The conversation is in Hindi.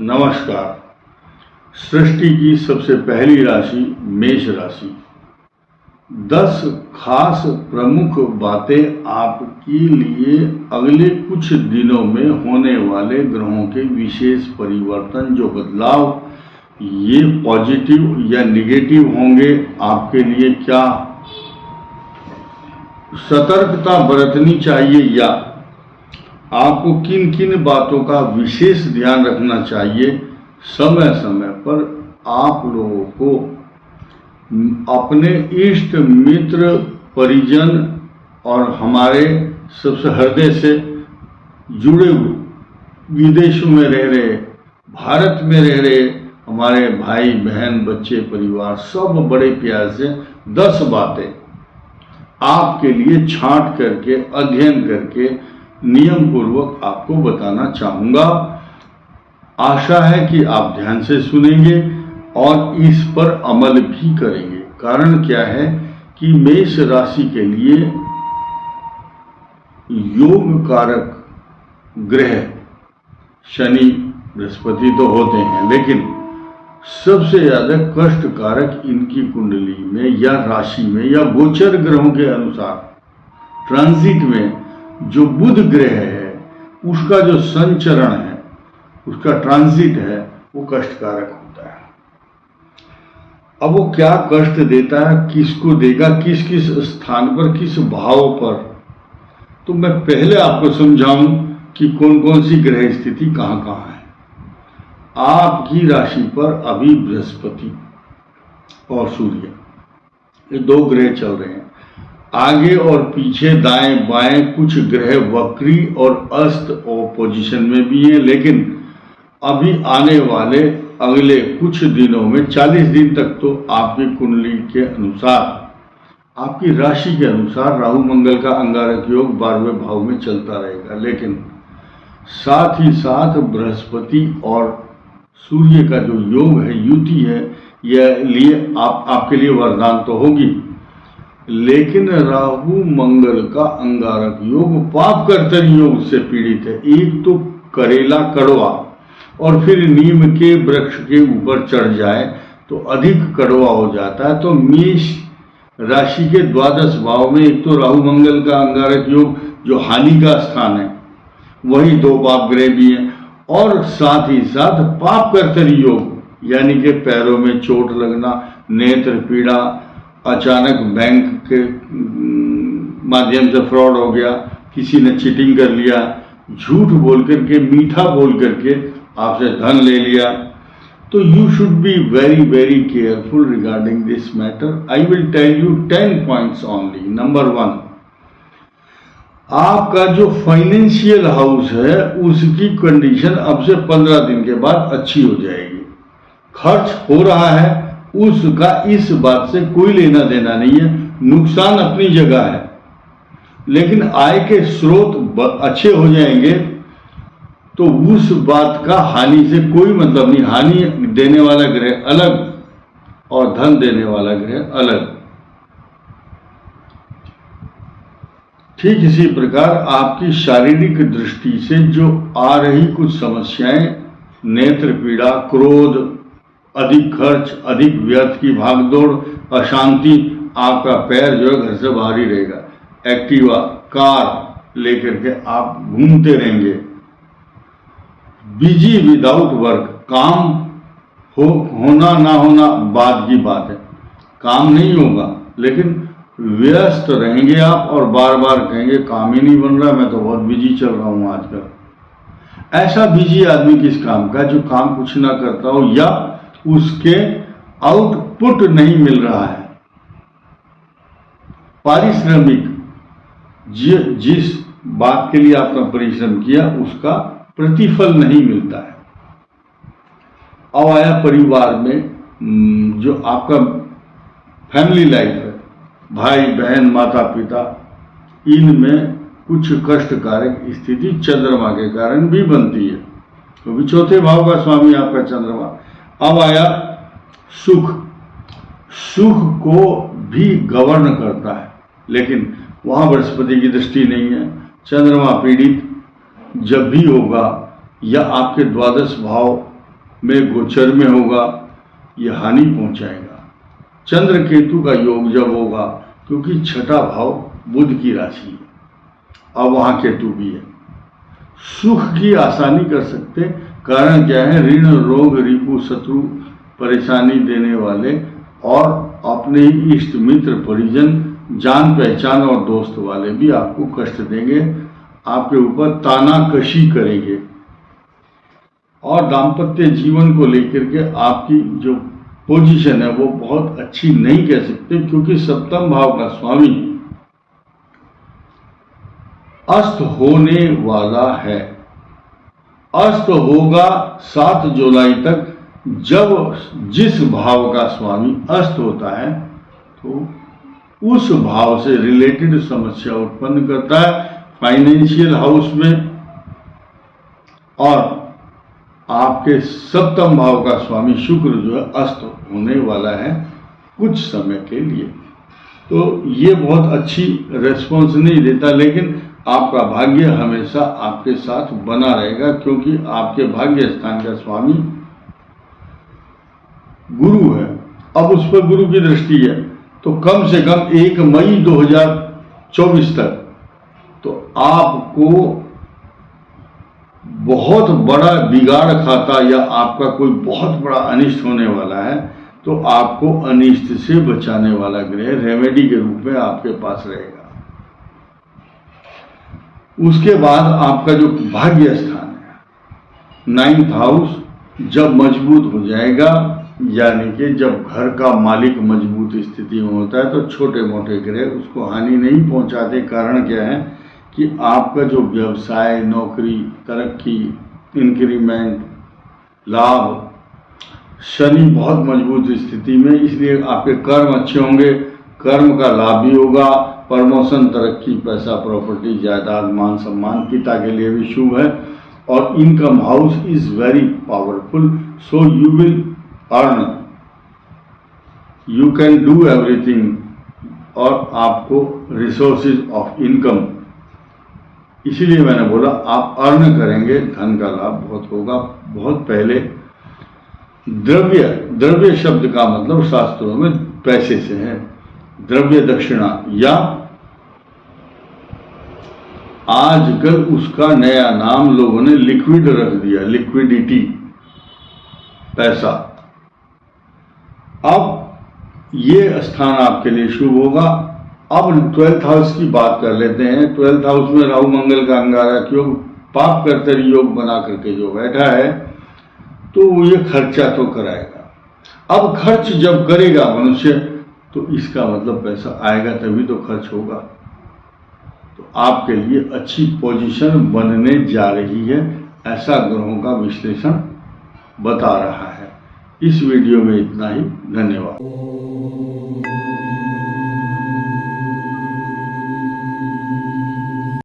नमस्कार। सृष्टि की सबसे पहली राशि मेष राशि। 10 खास प्रमुख बातें आपके लिए अगले कुछ दिनों में होने वाले ग्रहों के विशेष परिवर्तन, जो बदलाव ये पॉजिटिव या निगेटिव होंगे, आपके लिए क्या सतर्कता बरतनी चाहिए या आपको किन किन बातों का विशेष ध्यान रखना चाहिए। समय समय पर आप लोगों को अपने इष्ट मित्र, परिजन और हमारे सबसे हृदय से जुड़े हुए, विदेशों में रह रहे, भारत में रह रहे हमारे भाई बहन, बच्चे, परिवार, सब बड़े प्यार से 10 बातें आपके लिए छांट करके, अध्ययन करके, नियम पूर्वक आपको बताना चाहूँगा। आशा है कि आप ध्यान से सुनेंगे और इस पर अमल भी करेंगे। कारण क्या है कि मेष राशि के लिए योग कारक ग्रह शनि, बृहस्पति तो होते हैं, लेकिन सबसे ज्यादा कष्ट कारक इनकी कुंडली में या राशि में या गोचर ग्रहों के अनुसार ट्रांजिट में जो बुध ग्रह है, उसका जो संचरण है, उसका ट्रांजिट है, वो कष्टकारक होता है। अब वो क्या कष्ट देता है, किसको देगा, किस किस स्थान पर, किस भाव पर, तो मैं पहले आपको समझाऊं कि कौन कौन सी ग्रह स्थिति कहां कहां है। आपकी राशि पर अभी बृहस्पति और सूर्य, ये 2 ग्रह चल रहे हैं। आगे और पीछे, दाएं बाएं कुछ ग्रह वक्री और अस्त ऑपोजिशन में भी हैं, लेकिन अभी आने वाले अगले कुछ दिनों में 40 दिन तक तो आपकी कुंडली के अनुसार, आपकी राशि के अनुसार राहु मंगल का अंगारक योग 12वें भाव में चलता रहेगा। लेकिन साथ ही साथ बृहस्पति और सूर्य का जो योग है, युति है, यह लिए आपके लिए वरदान तो होगी। लेकिन राहु मंगल का अंगारक योग पाप कर्तन योग से पीड़ित है। एक तो करेला कड़वा और फिर नीम के वृक्ष के ऊपर चढ़ जाए तो अधिक कड़वा हो जाता है। तो मेष राशि के 12 भाव में एक तो राहु मंगल का अंगारक योग जो हानि का स्थान है, वही 2 पाप ग्रह भी हैं, और साथ ही साथ पाप कर्तन योग यानी कि पैरों में चोट लगना, नेत्र पीड़ा, अचानक बैंक के माध्यम से फ्रॉड हो गया, किसी ने चीटिंग कर लिया, झूठ बोल करके, मीठा बोल करके आपसे धन ले लिया, तो you should be very very careful regarding this matter. I will tell you 10 points only. Number 1, आपका जो फाइनेंशियल हाउस है उसकी कंडीशन अब से 15 दिन के बाद अच्छी हो जाएगी। खर्च हो रहा है, उसका इस बात से कोई लेना देना नहीं है, नुकसान अपनी जगह है, लेकिन आय के स्रोत अच्छे हो जाएंगे तो उस बात का हानि से कोई मतलब नहीं। हानि देने वाला ग्रह अलग और धन देने वाला ग्रह अलग। ठीक इसी प्रकार आपकी शारीरिक दृष्टि से जो आ रही कुछ समस्याएं, नेत्र पीड़ा, क्रोध, अधिक खर्च, अधिक व्यर्थ की भागदौड़, अशांति, आपका पैर जो है घर से बाहर ही रहेगा। एक्टिवा, कार लेकर के आप घूमते रहेंगे। बिजी विदाउट वर्क, काम होना ना होना बाद की बात है, काम नहीं होगा, लेकिन व्यस्त रहेंगे आप और बार बार कहेंगे काम ही नहीं बन रहा, मैं तो बहुत बिजी चल रहा हूं आजकल। ऐसा बिजी आदमी किस काम का, जो काम कुछ ना करता हो या उसके आउटपुट नहीं मिल रहा है। पारिश्रमिक, जिस बात के लिए आपने परिश्रम किया उसका प्रतिफल नहीं मिलता है। अब आया परिवार में जो आपका फैमिली लाइफ है, भाई बहन, माता पिता, इनमें कुछ कष्टकारक स्थिति चंद्रमा के कारण भी बनती है, क्योंकि 4थे भाव का स्वामी आपका चंद्रमा। अब आया सुख, सुख को भी गवर्न करता है, लेकिन वहां बृहस्पति की दृष्टि नहीं है। चंद्रमा पीड़ित जब भी होगा या आपके 12 भाव में गोचर में होगा, यह हानि पहुंचाएगा। चंद्र केतु का योग जब होगा, क्योंकि छठा भाव बुध की राशि है, अब वहां केतु भी है, सुख की आसानी कर सकते। कारण क्या है? ऋण, रोग, रिपु, शत्रु, परेशानी देने वाले और अपने इष्ट मित्र, परिजन, जान पहचान और दोस्त वाले भी आपको कष्ट देंगे, आपके ऊपर तानाकशी करेंगे। और दाम्पत्य जीवन को लेकर के आपकी जो पोजीशन है वो बहुत अच्छी नहीं कह सकते, क्योंकि सप्तम भाव का स्वामी अस्त होने वाला है। अस्त होगा 7 जुलाई तक। जब जिस भाव का स्वामी अस्त होता है तो उस भाव से रिलेटेड समस्या उत्पन्न करता है फाइनेंशियल हाउस में, और आपके सप्तम भाव का स्वामी शुक्र जो है अस्त होने वाला है कुछ समय के लिए। तो ये बहुत अच्छी रेस्पॉन्स नहीं देता, लेकिन आपका भाग्य हमेशा आपके साथ बना रहेगा, क्योंकि आपके भाग्य स्थान का स्वामी गुरु है। अब उस पर गुरु की दृष्टि है, तो कम से कम 1 मई 2024 तक तो आपको बहुत बड़ा बिगाड़ खाता या आपका कोई बहुत बड़ा अनिष्ट होने वाला है, तो आपको अनिष्ट से बचाने वाला ग्रह रेमेडी के रूप में आपके पास रहेगा। उसके बाद आपका जो भाग्य स्थान है 9th हाउस जब मजबूत हो जाएगा, यानी कि जब घर का मालिक मजबूत स्थिति में होता है, तो छोटे मोटे ग्रह उसको हानि नहीं पहुंचाते। कारण क्या है कि आपका जो व्यवसाय, नौकरी, तरक्की, इंक्रीमेंट, लाभ, शनि बहुत मजबूत स्थिति में, इसलिए आपके कर्म अच्छे होंगे, कर्म का लाभ भी होगा, प्रमोशन, तरक्की, पैसा, प्रॉपर्टी, जायदाद, मान सम्मान, पिता के लिए भी शुभ है। और income house is very powerful, so you will earn, you can do everything, और आपको रिसोर्सेज ऑफ इनकम, इसीलिए मैंने बोला आप अर्न करेंगे, धन का लाभ बहुत होगा। बहुत पहले द्रव्य, द्रव्य शब्द का मतलब शास्त्रों में पैसे से है, द्रव्य दक्षिणा, या आजकल उसका नया नाम लोगों ने लिक्विड रख दिया, लिक्विडिटी, पैसा। अब ये स्थान आपके लिए शुभ होगा। अब 12th हाउस की बात कर लेते हैं। 12th हाउस में राहु मंगल का अंगारक योग, पाप कर्तर योग बना करके जो बैठा है, तो वो ये खर्चा तो कराएगा। अब खर्च जब करेगा मनुष्य, तो इसका मतलब पैसा आएगा तभी तो खर्च होगा। तो आपके लिए अच्छी पोजीशन बनने जा रही है, ऐसा ग्रहों का विश्लेषण बता रहा है। इस वीडियो में इतना ही। धन्यवाद।